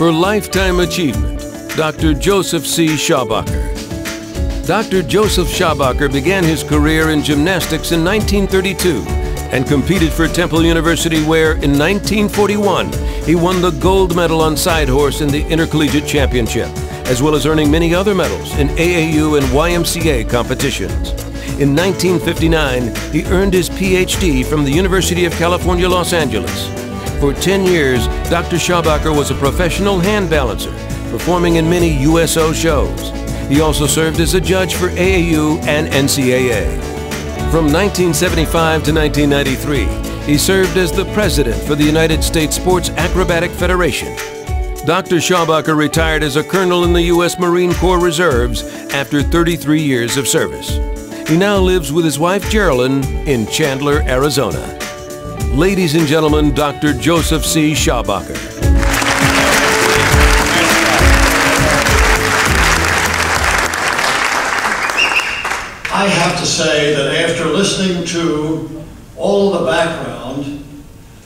For lifetime achievement, Dr. Joseph C. Schabacker. Dr. Joseph Schabacker began his career in gymnastics in 1932 and competed for Temple University where, in 1941, he won the gold medal on side horse in the Intercollegiate Championship, as well as earning many other medals in AAU and YMCA competitions. In 1959, he earned his PhD from the University of California, Los Angeles. For 10 years, Dr. Schabacker was a professional hand balancer, performing in many USO shows. He also served as a judge for AAU and NCAA. From 1975 to 1993, he served as the president for the United States Sports Acrobatic Federation. Dr. Schabacker retired as a colonel in the U.S. Marine Corps Reserves after 33 years of service. He now lives with his wife Geraldine in Chandler, Arizona. Ladies and gentlemen, Dr. Joseph C. Schabacker. I have to say that after listening to all of the background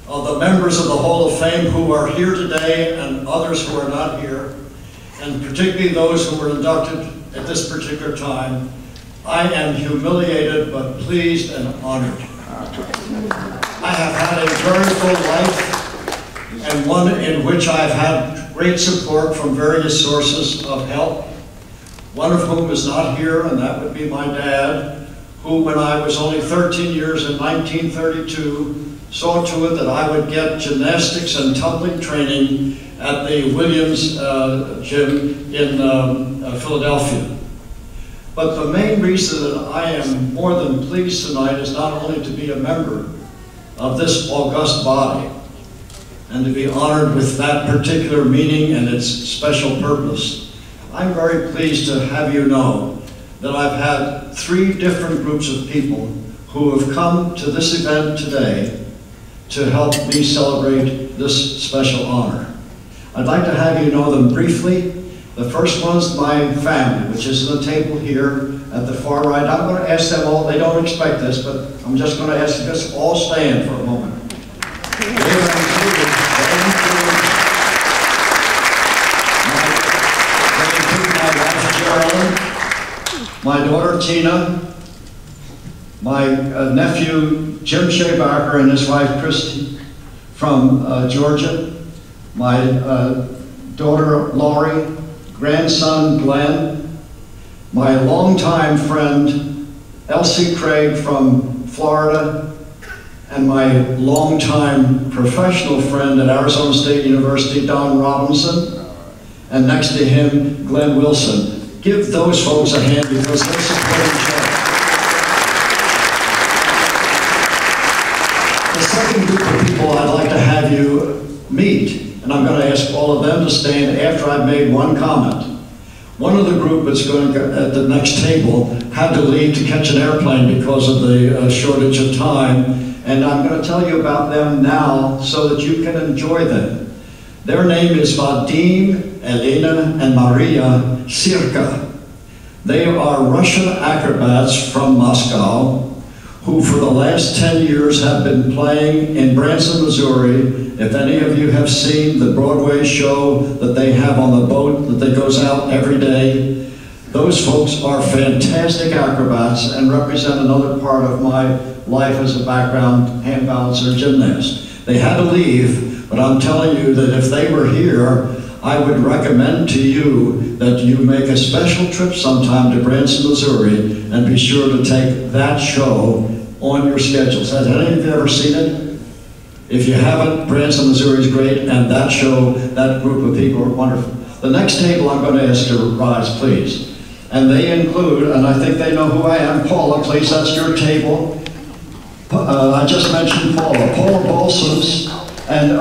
of the members of the Hall of Fame who are here today and others who are not here, and particularly those who were inducted at this particular time, I am humiliated but pleased and honored. I have had a very full life, and one in which I've had great support from various sources of help, one of whom is not here, and that would be my dad, who when I was only 13 years in 1932, saw to it that I would get gymnastics and tumbling training at the Williams gym in Philadelphia. But the main reason that I am more than pleased tonight is not only to be a member of this august body and to be honored with that particular meaning and its special purpose. I'm very pleased to have you know that I've had 3 different groups of people who have come to this event today to help me celebrate this special honor. I'd like to have you know them briefly. The first one's my family, which is on the table here at the far right. I'm going to ask them all, they don't expect this, but I'm just going to ask you to all stand for a moment. My daughter Tina, my nephew Jim Schabacker and his wife Christy from Georgia, my daughter Laurie, grandson Glenn, my longtime friend Elsie Craig from Florida, and my longtime professional friend at Arizona State University, Don Robinson, and next to him, Glenn Wilson. Give those folks a hand because they're supporting each other. The second group of people I'd like to have you meet, and I'm going to ask all of them to stand after I've made one comment. One of the group that's going to, at the next table had to leave to catch an airplane because of the shortage of time, and I'm going to tell you about them now so that you can enjoy them. Their name is Vadim, Elena, and Maria Sirka. They are Russian acrobats from Moscow who for the last 10 years have been playing in Branson, Missouri. If any of you have seen the Broadway show that they have on the boat that goes out every day, those folks are fantastic acrobats and represent another part of my life as a background hand balancer gymnast. They had to leave, but I'm telling you that if they were here, I would recommend to you that you make a special trip sometime to Branson, Missouri, and be sure to take that show on your schedules. Has any of you ever seen it? If you haven't, Branson, Missouri is great, and that show, that group of people are wonderful. The next table I'm going to ask to rise, please. And they include, and I think they know who I am, Paula, please, that's your table. I just mentioned Paula Bolsons, and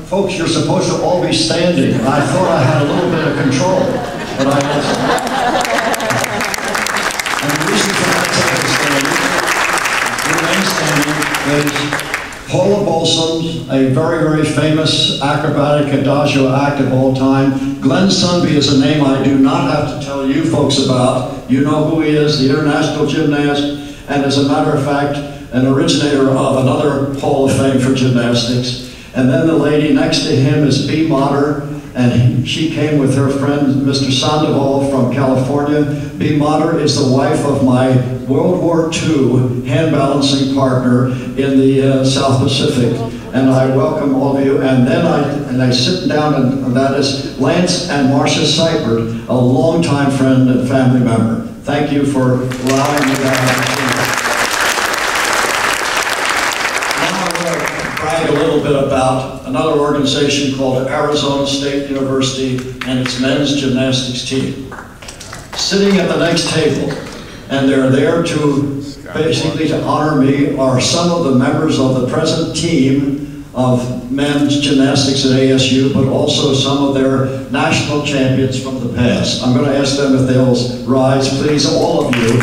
folks, you're supposed to all be standing. I thought I had a little bit of control, but I wasn't. And the reason for that is Paula Bolsons, a very, very famous acrobatic adagio act of all time. Glenn Sunby is a name I do not have to tell you folks about. You know who he is, the international gymnast, and as a matter of fact, an originator of another Hall of Fame for gymnastics. And then the lady next to him is Bea Motter, and she came with her friend, Mr. Sandoval from California. B. Motter is the wife of my World War II hand balancing partner in the South Pacific. And I welcome all of you. And then I sit down, and that is Lance and Marcia Seipert, a longtime friend and family member. Thank you for allowing me that opportunity. A little bit about another organization called Arizona State University and its men's gymnastics team. Sitting at the next table, and they're there to basically to honor me, are some of the members of the present team of men's gymnastics at ASU, but also some of their national champions from the past. I'm going to ask them if they'll rise, please, all of you.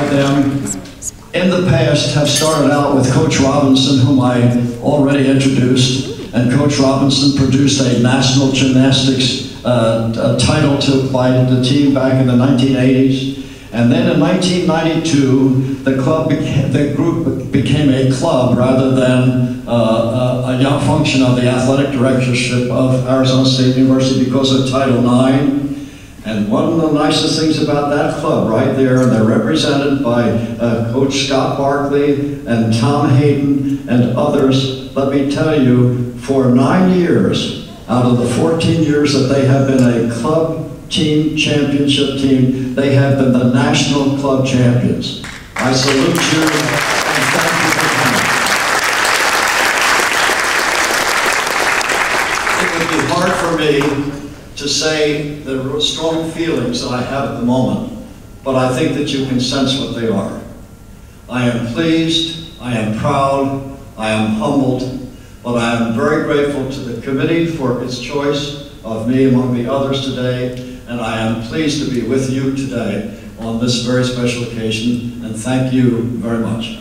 Them in the past have started out with Coach Robinson, whom I already introduced, and Coach Robinson produced a national gymnastics title by the team back in the 1980s. And then in 1992, the group became a club rather than a young function of the athletic directorship of Arizona State University because of Title IX. And one of the nicest things about that club right there, and they're represented by Coach Scott Barkley and Tom Hayden and others, let me tell you, for 9 years out of the 14 years that they have been a club team, championship team, they have been the national club champions. I salute you and thank you for coming. It would be hard for me to say the strong feelings that I have at the moment, but I think that you can sense what they are. I am pleased, I am proud, I am humbled, but I am very grateful to the committee for its choice of me among the others today, and I am pleased to be with you today on this very special occasion, and thank you very much.